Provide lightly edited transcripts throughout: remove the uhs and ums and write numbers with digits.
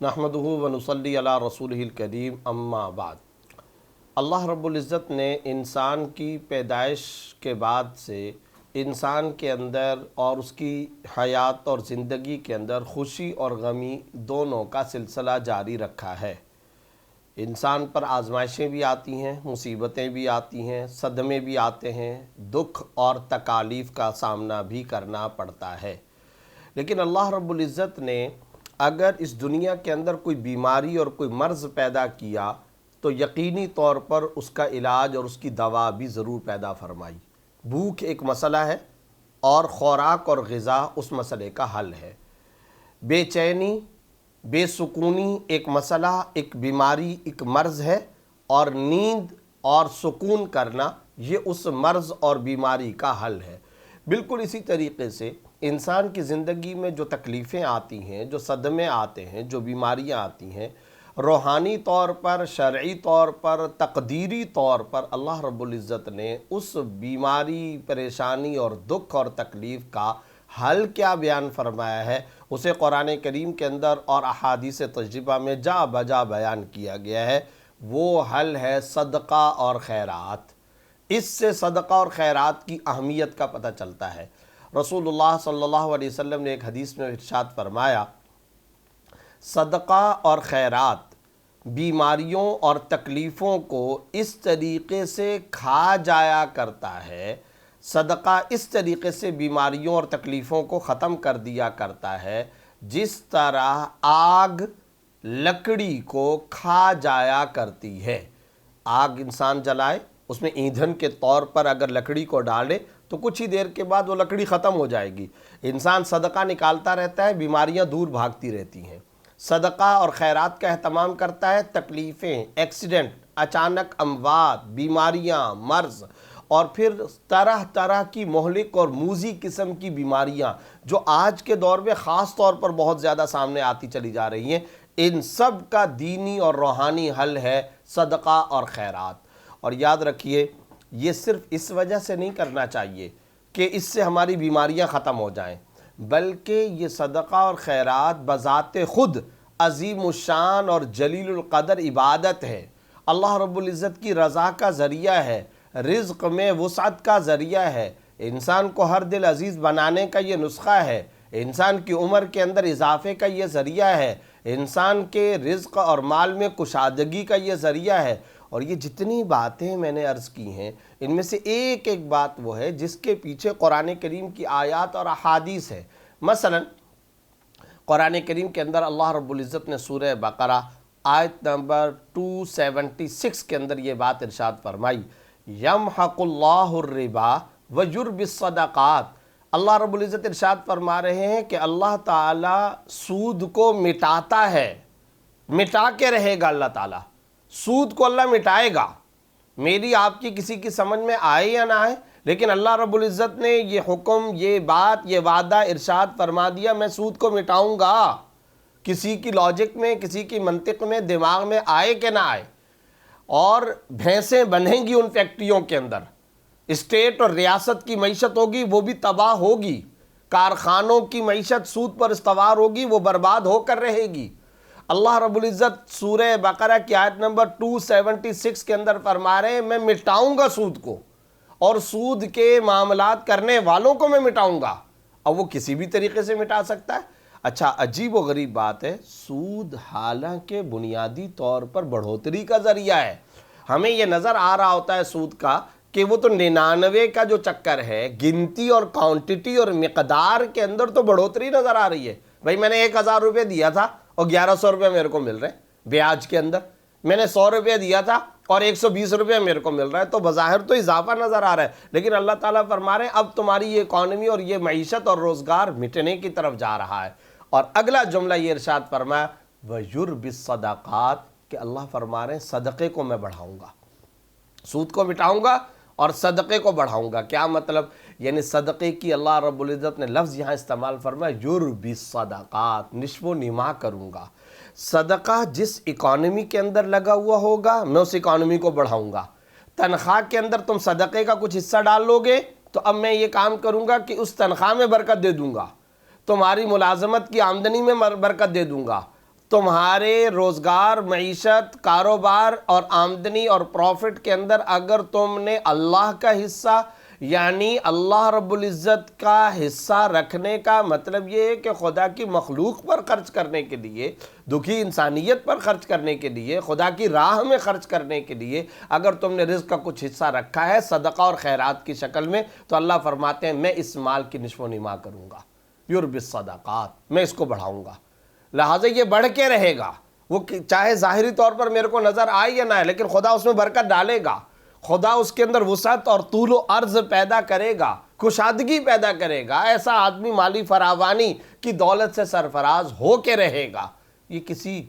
نحمدہ و نصلی علی رسولہ الکریم اما بعد۔ اللہ رب العزت نے انسان کی پیدائش کے بعد سے انسان کے اندر اور اس کی حیات اور زندگی کے اندر خوشی اور غمی دونوں کا سلسلہ جاری رکھا ہے۔ انسان پر آزمائشیں بھی آتی ہیں، مصیبتیں بھی آتی ہیں، صدمے بھی آتے ہیں، دکھ اور تکالیف کا سامنا بھی کرنا پڑتا ہے۔ لیکن اللہ رب العزت نے اگر اس دنیا کے اندر کوئی بیماری اور کوئی مرض پیدا کیا تو یقینی طور پر اس کا علاج اور اس کی دوا بھی ضرور پیدا فرمائی۔ بھوک ایک مسئلہ ہے اور خوراک اور غذا اس مسئلے کا حل ہے۔ بے چینی، بے سکونی ایک مسئلہ، ایک بیماری، ایک مرض ہے، اور نیند اور سکون کرنا یہ اس مرض اور بیماری کا حل ہے۔ بالکل اسی طریقے سے انسان کی زندگی میں جو تکلیفیں آتی ہیں، جو صدمے آتے ہیں، جو بیماریاں آتی ہیں، روحانی طور پر، شرعی طور پر، تقدیری طور پر اللہ رب العزت نے اس بیماری، پریشانی اور دکھ اور تکلیف کا حل کیا بیان فرمایا ہے، اسے قرآن کریم کے اندر اور احادیث تجربہ میں جا بجا بیان کیا گیا ہے۔ وہ حل ہے صدقہ اور خیرات۔ اس سے صدقہ اور خیرات کی اہمیت کا پتہ چلتا ہے۔ رسول اللہ صلی اللہ علیہ وسلم نے ایک حدیث میں ارشاد فرمایا، صدقہ اور خیرات بیماریوں اور تکلیفوں کو اس طریقے سے کھا جایا کرتا ہے، صدقہ اس طریقے سے بیماریوں اور تکلیفوں کو ختم کر دیا کرتا ہے جس طرح آگ لکڑی کو کھا جایا کرتی ہے۔ آگ انسان جلائے، اس میں ایندھن کے طور پر اگر لکڑی کو ڈالے تو کچھ ہی دیر کے بعد وہ لکڑی ختم ہو جائے گی۔ انسان صدقہ نکالتا رہتا ہے، بیماریاں دور بھاگتی رہتی ہیں۔ صدقہ اور خیرات کا اہتمام کرتا ہے، تکلیفیں، ایکسیڈنٹ، اچانک اموات، بیماریاں، مرض اور پھر طرح طرح کی مہلک اور موذی قسم کی بیماریاں جو آج کے دور میں خاص طور پر بہت زیادہ سامنے آتی چلی جا رہی ہیں، ان سب کا دینی اور روحانی حل ہے صدقہ اور خیرات۔ اور یاد رکھیے، یہ صرف اس وجہ سے نہیں کرنا چاہیے کہ اس سے ہماری بیماریاں ختم ہو جائیں، بلکہ یہ صدقہ اور خیرات بذات خود عظیم الشان اور جلیل القدر عبادت ہے، اللہ رب العزت کی رضا کا ذریعہ ہے، رزق میں وسعت کا ذریعہ ہے، انسان کو ہر دل عزیز بنانے کا یہ نسخہ ہے، انسان کی عمر کے اندر اضافے کا یہ ذریعہ ہے، انسان کے رزق اور مال میں کشادگی کا یہ ذریعہ ہے۔ اور یہ جتنی باتیں میں نے عرض کی ہیں، ان میں سے ایک ایک بات وہ ہے جس کے پیچھے قرآن کریم کی آیات اور احادیث ہے۔ مثلا قرآن کریم کے اندر اللہ رب العزت نے سورہ بقرہ آیت نمبر 276 کے اندر یہ بات ارشاد فرمائی، یمحق اللہ الربا ویربی الصدقات۔ اللہ رب العزت ارشاد فرما رہے ہیں کہ اللہ تعالیٰ سود کو مٹاتا ہے، مٹا کے رہے گا۔ اللہ تعالیٰ سود کو اللہ مٹائے گا۔ میری آپ کی کسی کی سمجھ میں آئے یا نہ آئے، لیکن اللہ رب العزت نے یہ حکم، یہ بات، یہ وعدہ ارشاد فرما دیا، میں سود کو مٹاؤں گا۔ کسی کی لاجک میں، کسی کی منطق میں، دماغ میں آئے کہ نہ آئے۔ اور بھینسیں بنیں گی ان فیکٹریوں کے اندر، اسٹیٹ اور ریاست کی معیشت ہوگی، وہ بھی تباہ ہوگی۔ کارخانوں کی معیشت سود پر استوار ہوگی، وہ برباد ہو کر رہے گی۔ اللہ رب العزت سورہ بقرہ کی آیت نمبر 276 کے اندر فرما رہے ہیں، میں مٹاؤں گا سود کو، اور سود کے معاملات کرنے والوں کو میں مٹاؤں گا۔ اب وہ کسی بھی طریقے سے مٹا سکتا ہے۔ اچھا، عجیب و غریب بات ہے، سود حالانکہ بنیادی طور پر بڑھوتری کا ذریعہ ہے۔ ہمیں یہ نظر آ رہا ہوتا ہے سود کا کہ وہ تو 99 کا جو چکر ہے، گنتی اور کوانٹٹی اور مقدار کے اندر تو بڑھوتری نظر آ رہی ہے۔ بھائی میں نے 1000 روپے دیا تھا اور 1100 روپے میرے کو مل رہے ہیں بیاج کے اندر، میں نے 100 روپے دیا تھا اور 120 روپے میرے کو مل رہا ہے، تو بظاہر تو اضافہ نظر آ رہا ہے، لیکن اللہ تعالیٰ فرما رہے ہیں اب تمہاری یہ اکانومی اور یہ معیشت اور روزگار مٹنے کی طرف جا رہا ہے۔ اور اگلا جملہ یہ ارشاد فرمایا، وَيُرْبِ الصَّدَقَاتِ، کہ اللہ فرما رہے ہیں صدقے کو میں بڑھاؤں گا، سود کو مٹاؤں گا اور صدقے کو بڑھاؤں گا۔ کیا مطلب؟ یعنی صدقے کی اللہ رب العزت نے لفظ یہاں استعمال فرمایا، یربی الصدقات، نشو و نما کروں گا۔ صدقہ جس اکانومی کے اندر لگا ہوا ہوگا میں اس اکانومی کو بڑھاؤں گا۔ تنخواہ کے اندر تم صدقے کا کچھ حصہ ڈال لو گے تو اب میں یہ کام کروں گا کہ اس تنخواہ میں برکت دے دوں گا، تمہاری ملازمت کی آمدنی میں برکت دے دوں گا، تمہارے روزگار، معیشت، کاروبار اور آمدنی اور پروفٹ کے اندر اگر تم نے اللہ کا حصہ یعنی اللہ رب العزت کا حصہ رکھنے کا مطلب یہ ہے کہ خدا کی مخلوق پر خرچ کرنے کے لیے، دکھی انسانیت پر خرچ کرنے کے لیے، خدا کی راہ میں خرچ کرنے کے لیے اگر تم نے رزق کا کچھ حصہ رکھا ہے صدقہ اور خیرات کی شکل میں، تو اللہ فرماتے ہیں میں اس مال کی نشو و نما کروں گا، یربی الصدقات، میں اس کو بڑھاؤں گا، لہٰذا یہ بڑھ کے رہے گا۔ وہ چاہے ظاہری طور پر میرے کو نظر آئے یا نہ آئے، لیکن خدا اس میں برکت ڈالے گا، خدا اس کے اندر وسعت اور طول و عرض پیدا کرے گا، کشادگی پیدا کرے گا، ایسا آدمی مالی فراوانی کی دولت سے سرفراز ہو کے رہے گا۔ یہ کسی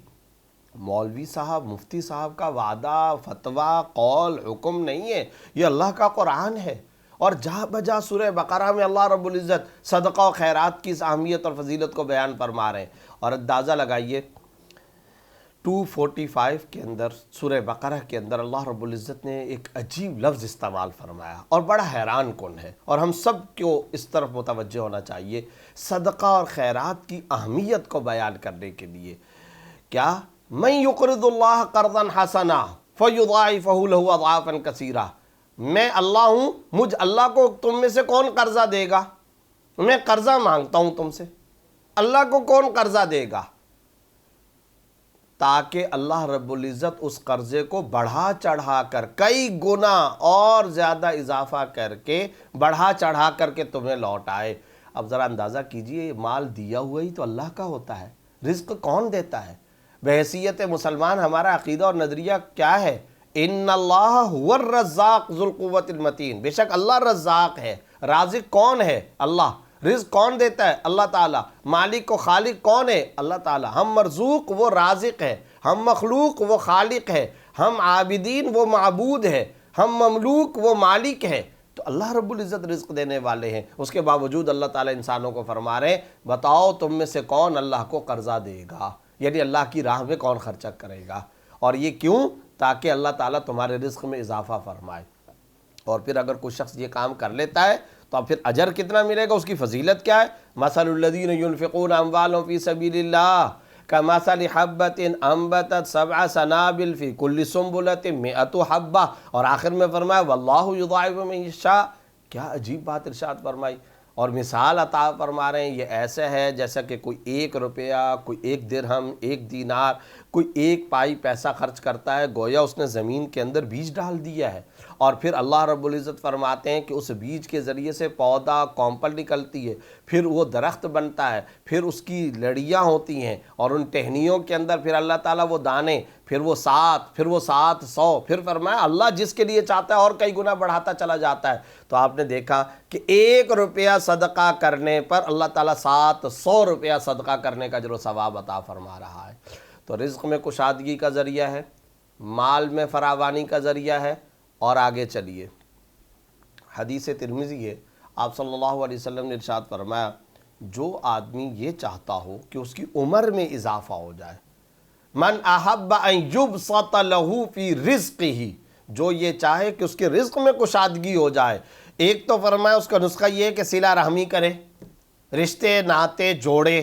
مولوی صاحب، مفتی صاحب کا وعدہ، فتویٰ، قول، حکم نہیں ہے، یہ اللہ کا قرآن ہے۔ اور جہاں بجا سورہ بقرہ میں اللہ رب العزت صدقہ و خیرات کی اس اہمیت اور فضیلت کو بیان فرما رہے ہیں، اور اندازہ لگائیے 245 کے اندر سورہ بقرہ کے اندر اللہ رب العزت نے ایک عجیب لفظ استعمال فرمایا اور بڑا حیران کن ہے، اور ہم سب کو اس طرف متوجہ ہونا چاہیے صدقہ اور خیرات کی اہمیت کو بیان کرنے کے لیے۔ کیا من یقرض اللہ قرضا حسنا فیضاعفہ لہ اضعافا کثیرہ، میں اللہ ہوں، مجھ اللہ کو تم میں سے کون قرضہ دے گا؟ میں قرضہ مانگتا ہوں تم سے، اللہ کو کون قرضہ دے گا؟ تاکہ اللہ رب العزت اس قرضے کو بڑھا چڑھا کر کئی گنا اور زیادہ اضافہ کر کے بڑھا چڑھا کر کے تمہیں لوٹ آئے۔ اب ذرا اندازہ کیجئے، مال دیا ہوا ہی تو اللہ کا ہوتا ہے، رزق کون دیتا ہے؟ بحیثیت مسلمان ہمارا عقیدہ اور نظریہ کیا ہے؟ ان اللہ هو الرزاق ذو القوۃ المتین، بے شک اللہ رزاق ہے۔ رازق کون ہے؟ اللہ۔ رزق کون دیتا ہے؟ اللہ تعالیٰ۔ مالک و خالق کون ہے؟ اللہ تعالیٰ۔ ہم مرزوق، وہ رازق ہے، ہم مخلوق، وہ خالق ہے، ہم عابدین، وہ معبود ہے، ہم مملوک، وہ مالک ہے۔ تو اللہ رب العزت رزق دینے والے ہیں، اس کے باوجود اللہ تعالیٰ انسانوں کو فرما رہے ہیں بتاؤ تم میں سے کون اللہ کو قرضہ دے گا، یعنی اللہ کی راہ میں کون خرچہ کرے گا؟ اور یہ کیوں؟ تاکہ اللہ تعالیٰ تمہارے رزق میں اضافہ فرمائے۔ اور پھر اگر کوئی شخص یہ کام کر لیتا ہے تو اب پھر اجر کتنا ملے گا، اس کی فضیلت کیا ہے؟ مثل الذین ينفقون اموالهم فی سبیل اللہ کمثل حبۃ انبتت سبع سنابل فی کل سنبلۃ مئۃ حبہ، اور آخر میں فرمایا واللہ یضاعف من یشاء۔ کیا عجیب بات ارشاد فرمائی، اور مثال عطا فرما رہے ہیں، یہ ایسا ہے جیسا کہ کوئی 1 روپیہ، کوئی 1 درہم، 1 دینار، کوئی 1 پائی پیسہ خرچ کرتا ہے، گویا اس نے زمین کے اندر بیج ڈال دیا ہے، اور پھر اللہ رب العزت فرماتے ہیں کہ اس بیج کے ذریعے سے پودا کونپل نکلتی ہے، پھر وہ درخت بنتا ہے، پھر اس کی لڑیاں ہوتی ہیں، اور ان ٹہنیوں کے اندر پھر اللہ تعالیٰ وہ دانے، پھر وہ 7، پھر وہ 700، پھر فرمایا اللہ جس کے لیے چاہتا ہے اور کئی گنا بڑھاتا چلا جاتا ہے۔ تو آپ نے دیکھا کہ 1 روپیہ صدقہ کرنے پر اللہ تعالیٰ 700 روپیہ صدقہ کرنے کا اجر و ثواب عطا فرما رہا ہے۔ تو رزق میں کشادگی کا ذریعہ ہے، مال میں فراوانی کا ذریعہ ہے، اور آگے چلیے حدیث ترمذی ہے، آپ صلی اللہ علیہ وسلم نے ارشاد فرمایا جو آدمی یہ چاہتا ہو کہ اس کی عمر میں اضافہ ہو جائے، من احب ان یبسط له فی رزقہ، جو یہ چاہے کہ اس کے رزق میں کشادگی ہو جائے، ایک تو فرمایا اس کا نسخہ یہ ہے کہ صلہ رحمی کرے، رشتے ناتے جوڑے،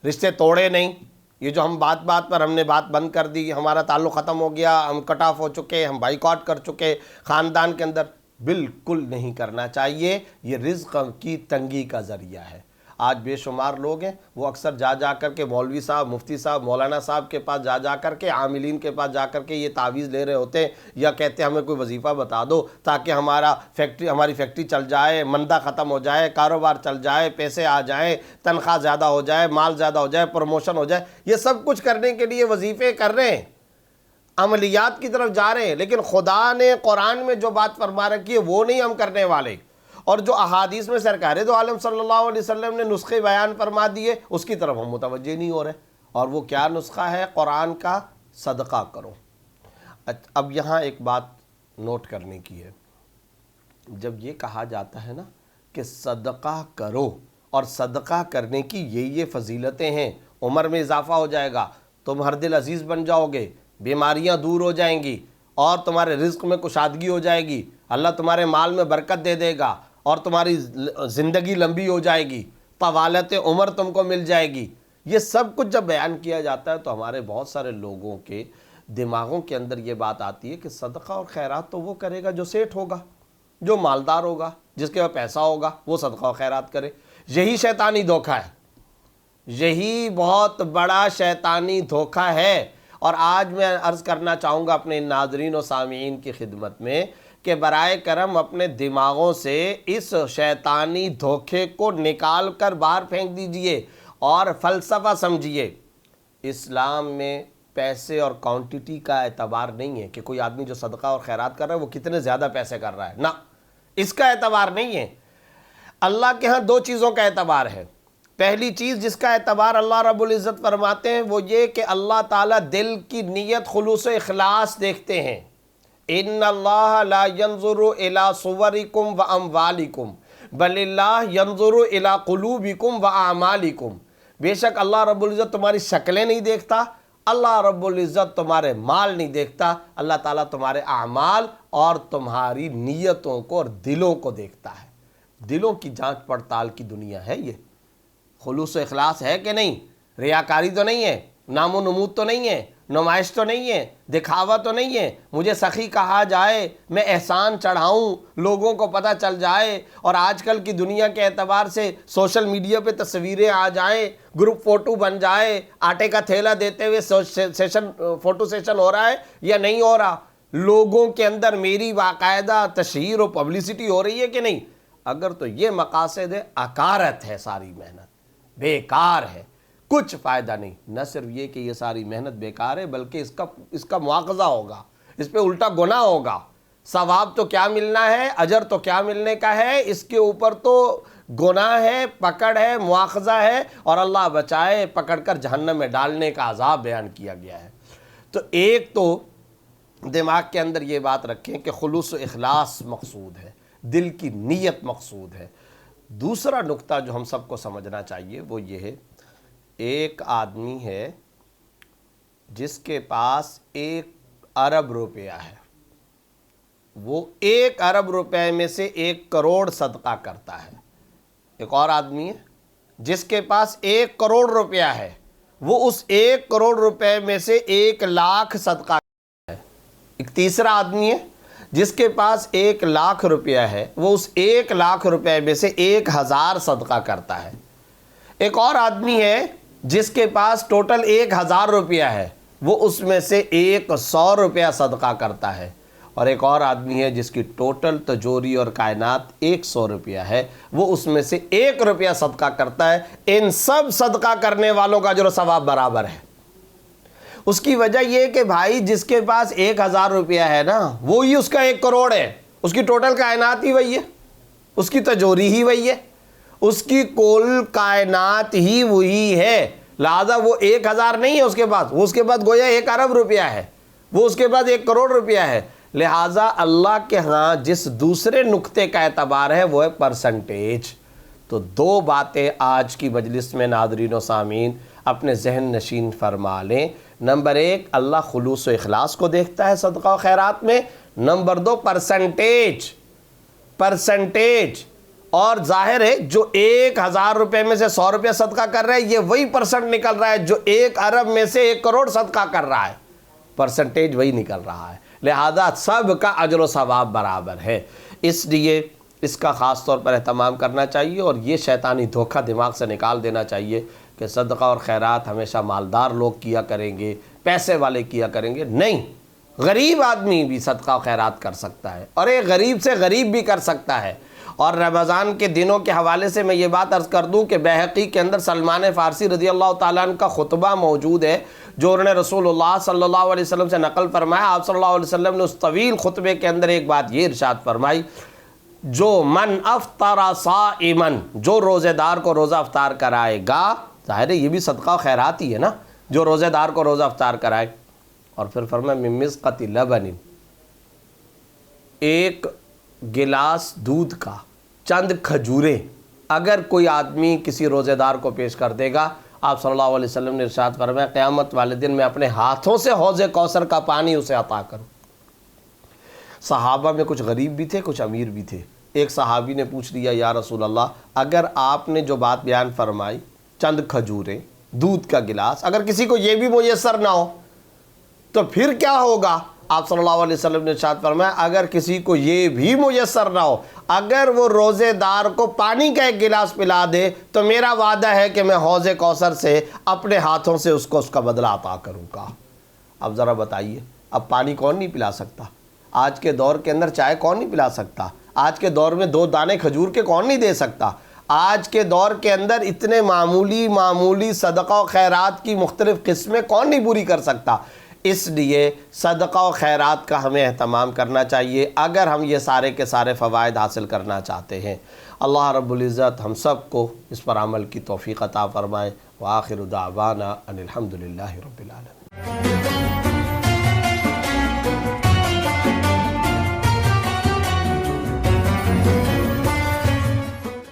رشتے توڑے نہیں۔ یہ جو ہم بات بات پر ہم نے بات بند کر دی، ہمارا تعلق ختم ہو گیا، ہم کٹ آف ہو چکے، ہم بائیکاٹ کر چکے خاندان کے اندر، بالکل نہیں کرنا چاہیے۔ یہ رزق کی تنگی کا ذریعہ ہے۔ آج بے شمار لوگ ہیں وہ اکثر جا کر کے مولوی صاحب، مفتی صاحب، مولانا صاحب کے پاس جا کر کے، عاملین کے پاس جا کر کے یہ تعویذ لے رہے ہوتے ہیں، یا کہتے ہیں ہمیں کوئی وظیفہ بتا دو تاکہ ہماری فیکٹری چل جائے، مندہ ختم ہو جائے، کاروبار چل جائے، پیسے آ جائیں، تنخواہ زیادہ ہو جائے، مال زیادہ ہو جائے، پروموشن ہو جائے۔ یہ سب کچھ کرنے کے لیے وظیفے کر رہے ہیں، عملیات کی طرف جا رہے ہیں، لیکن خدا نے قرآن میں جو بات فرما رکھی ہے وہ نہیں ہم کرنے والے، اور جو احادیث میں سرکار دو عالم صلی اللہ علیہ وسلم نے نسخے بیان فرما دیے اس کی طرف ہم متوجہ نہیں ہو رہے۔ اور وہ کیا نسخہ ہے؟ قرآن کا صدقہ کرو۔ اب یہاں ایک بات نوٹ کرنے کی ہے، جب یہ کہا جاتا ہے نا کہ صدقہ کرو، اور صدقہ کرنے کی یہ فضیلتیں ہیں، عمر میں اضافہ ہو جائے گا، تم ہر دل عزیز بن جاؤ گے، بیماریاں دور ہو جائیں گی، اور تمہارے رزق میں کشادگی ہو جائے گی، اللہ تمہارے مال میں برکت دے دے گا، اور تمہاری زندگی لمبی ہو جائے گی، طوالت عمر تم کو مل جائے گی، یہ سب کچھ جب بیان کیا جاتا ہے تو ہمارے بہت سارے لوگوں کے دماغوں کے اندر یہ بات آتی ہے کہ صدقہ اور خیرات تو وہ کرے گا جو سیٹھ ہوگا، جو مالدار ہوگا، جس کے پاس پیسہ ہوگا، وہ صدقہ و خیرات کرے۔ یہی شیطانی دھوکہ ہے، یہی بہت بڑا شیطانی دھوکہ ہے۔ اور آج میں عرض کرنا چاہوں گا اپنے ناظرین و سامعین کی خدمت میں کہ برائے کرم اپنے دماغوں سے اس شیطانی دھوکے کو نکال کر باہر پھینک دیجئے اور فلسفہ سمجھیے۔ اسلام میں پیسے اور کوانٹٹی کا اعتبار نہیں ہے کہ کوئی آدمی جو صدقہ اور خیرات کر رہا ہے وہ کتنے زیادہ پیسے کر رہا ہے، نہ، اس کا اعتبار نہیں ہے۔ اللہ کے ہاں دو چیزوں کا اعتبار ہے۔ پہلی چیز جس کا اعتبار اللہ رب العزت فرماتے ہیں وہ یہ کہ اللہ تعالیٰ دل کی نیت، خلوص و اخلاص دیکھتے ہیں۔ ان اللہ لا ينظر الى صورکم واموالکم بل اللہ ينظر الى قلوبکم واعمالکم۔ بے شک اللہ رب العزت تمہاری شکلیں نہیں دیکھتا، اللہ رب العزت تمہارے مال نہیں دیکھتا، اللہ تعالیٰ تمہارے اعمال اور تمہاری نیتوں کو اور دلوں کو دیکھتا ہے۔ دلوں کی جانچ پڑتال کی دنیا ہے یہ۔ خلوص و اخلاص ہے کہ نہیں؟ ریاکاری تو نہیں ہے، نام و نمود تو نہیں ہے، نمائش تو نہیں ہے، دکھاوا تو نہیں ہے، مجھے سخی کہا جائے، میں احسان چڑھاؤں، لوگوں کو پتہ چل جائے، اور آج کل کی دنیا کے اعتبار سے سوشل میڈیا پہ تصویریں آ جائیں، گروپ فوٹو بن جائے، آٹے کا تھیلا دیتے ہوئے فوٹو سیشن ہو رہا ہے یا نہیں ہو رہا، لوگوں کے اندر میری باقاعدہ تشہیر و پبلسٹی ہو رہی ہے کہ نہیں؟ اگر تو یہ مقاصد ہے، عکارت ہے ساری محنت، بیکار ہے، کچھ فائدہ نہیں۔ نہ صرف یہ کہ یہ ساری محنت بیکار ہے بلکہ اس کا مواخذہ ہوگا، اس پہ الٹا گناہ ہوگا۔ ثواب تو کیا ملنا ہے، اجر تو کیا ملنے کا ہے، اس کے اوپر تو گناہ ہے، پکڑ ہے، مواخذہ ہے، اور اللہ بچائے پکڑ کر جہنم میں ڈالنے کا عذاب بیان کیا گیا ہے۔ تو ایک تو دماغ کے اندر یہ بات رکھیں کہ خلوص و اخلاص مقصود ہے، دل کی نیت مقصود ہے۔ دوسرا نقطہ جو ہم سب کو سمجھنا چاہیے وہ یہ ہے، ایک آدمی ہے جس کے پاس 1 ارب روپیہ ہے، وہ 1 ارب روپے میں سے 1 کروڑ صدقہ کرتا ہے۔ ایک اور آدمی ہے جس کے پاس 1 کروڑ روپیہ ہے، وہ اس 1 کروڑ روپے میں سے 1 لاکھ صدقہ کرتا ہے۔ ایک تیسرا آدمی ہے جس کے پاس 1 لاکھ روپیہ ہے، وہ اس 1 لاکھ روپے میں سے 1000 صدقہ کرتا ہے۔ ایک اور آدمی ہے جس کے پاس ٹوٹل 1000 روپیہ ہے، وہ اس میں سے 100 روپیہ صدقہ کرتا ہے۔ اور ایک اور آدمی ہے جس کی ٹوٹل تجوری اور کائنات 100 روپیہ ہے، وہ اس میں سے 1 روپیہ صدقہ کرتا ہے۔ ان سب صدقہ کرنے والوں کا اجر و ثواب برابر ہے۔ اس کی وجہ یہ کہ بھائی جس کے پاس 1000 روپیہ ہے نا، وہی اس کا 1 کروڑ ہے، اس کی ٹوٹل کائنات ہی وہی ہے، اس کی تجوری ہی وہی ہے، اس کی کل کائنات ہی وہی ہے، لہذا وہ 1000 نہیں ہے اس کے پاس، وہ اس کے پاس گویا 1 ارب روپیہ ہے، وہ اس کے پاس 1 کروڑ روپیہ ہے۔ لہذا اللہ کے ہاں جس دوسرے نقطے کا اعتبار ہے وہ ہے پرسنٹیج۔ تو 2 باتیں آج کی مجلس میں ناظرین و سامعین اپنے ذہن نشین فرما لیں۔ نمبر 1، اللہ خلوص و اخلاص کو دیکھتا ہے صدقہ و خیرات میں۔ Number 2، percentage. اور ظاہر ہے جو 1000 روپے میں سے 100 روپے صدقہ کر رہا ہے، یہ وہی پرسنٹ نکل رہا ہے جو 1 ارب میں سے 1 کروڑ صدقہ کر رہا ہے، پرسنٹیج وہی نکل رہا ہے۔ لہذا سب کا اجر و ثواب برابر ہے۔ اس لیے اس کا خاص طور پر اہتمام کرنا چاہیے، اور یہ شیطانی دھوکہ دماغ سے نکال دینا چاہیے کہ صدقہ اور خیرات ہمیشہ مالدار لوگ کیا کریں گے، پیسے والے کیا کریں گے۔ نہیں، غریب آدمی بھی صدقہ و خیرات کر سکتا ہے، اور ایک غریب سے غریب بھی کر سکتا ہے۔ اور رمضان کے دنوں کے حوالے سے میں یہ بات عرض کر دوں کہ بہقی کے اندر سلمان فارسی رضی اللہ تعالیٰ عنہ کا خطبہ موجود ہے جو انہوں نے رسول اللہ صلی اللہ علیہ وسلم سے نقل فرمایا۔ آپ صلی اللہ علیہ وسلم نے اس طویل خطبے کے اندر ایک بات یہ ارشاد فرمائی، جو من افطر صائما، جو روزے دار کو روزہ افطار کرائے گا، ظاہر ہے یہ بھی صدقہ و خیرات ہی ہے نا، جو روزے دار کو روزہ افطار کرائے۔ اور پھر فرمایا من مزقۃ لبن، 1 گلاس دودھ کا چند کھجوریں اگر کوئی آدمی کسی روزے دار کو پیش کر دے گا، آپ صلی اللہ علیہ وسلم نے ارشاد فرمایا قیامت والے دن میں اپنے ہاتھوں سے حوض کوثر کا پانی اسے عطا کروں۔ صحابہ میں کچھ غریب بھی تھے، کچھ امیر بھی تھے۔ ایک صحابی نے پوچھ لیا یا رسول اللہ، اگر آپ نے جو بات بیان فرمائی، چند کھجوریں دودھ کا گلاس، اگر کسی کو یہ بھی میسر نہ ہو تو پھر کیا ہوگا؟ آپ صلی اللہ علیہ وسلم نے ارشاد فرمایا اگر کسی کو یہ بھی میسر نہ ہو، اگر وہ روزے دار کو پانی کا ایک گلاس پلا دے تو میرا وعدہ ہے کہ میں حوض کوثر سے اپنے ہاتھوں سے اس کا بدلہ عطا کروں گا۔ اب ذرا بتائیے، اب پانی کون نہیں پلا سکتا؟ آج کے دور کے اندر چائے کون نہیں پلا سکتا؟ آج کے دور میں 2 دانے کھجور کے کون نہیں دے سکتا؟ آج کے دور کے اندر اتنے معمولی صدقہ و خیرات کی مختلف قسمیں کون نہیں پوری کر سکتا؟ اس لیے صدقہ و خیرات کا ہمیں اہتمام کرنا چاہیے اگر ہم یہ سارے کے سارے فوائد حاصل کرنا چاہتے ہیں۔ اللہ رب العزت ہم سب کو اس پر عمل کی توفیق عطا فرمائے۔ وآخر دعوانا ان الحمد للہ رب العالمین۔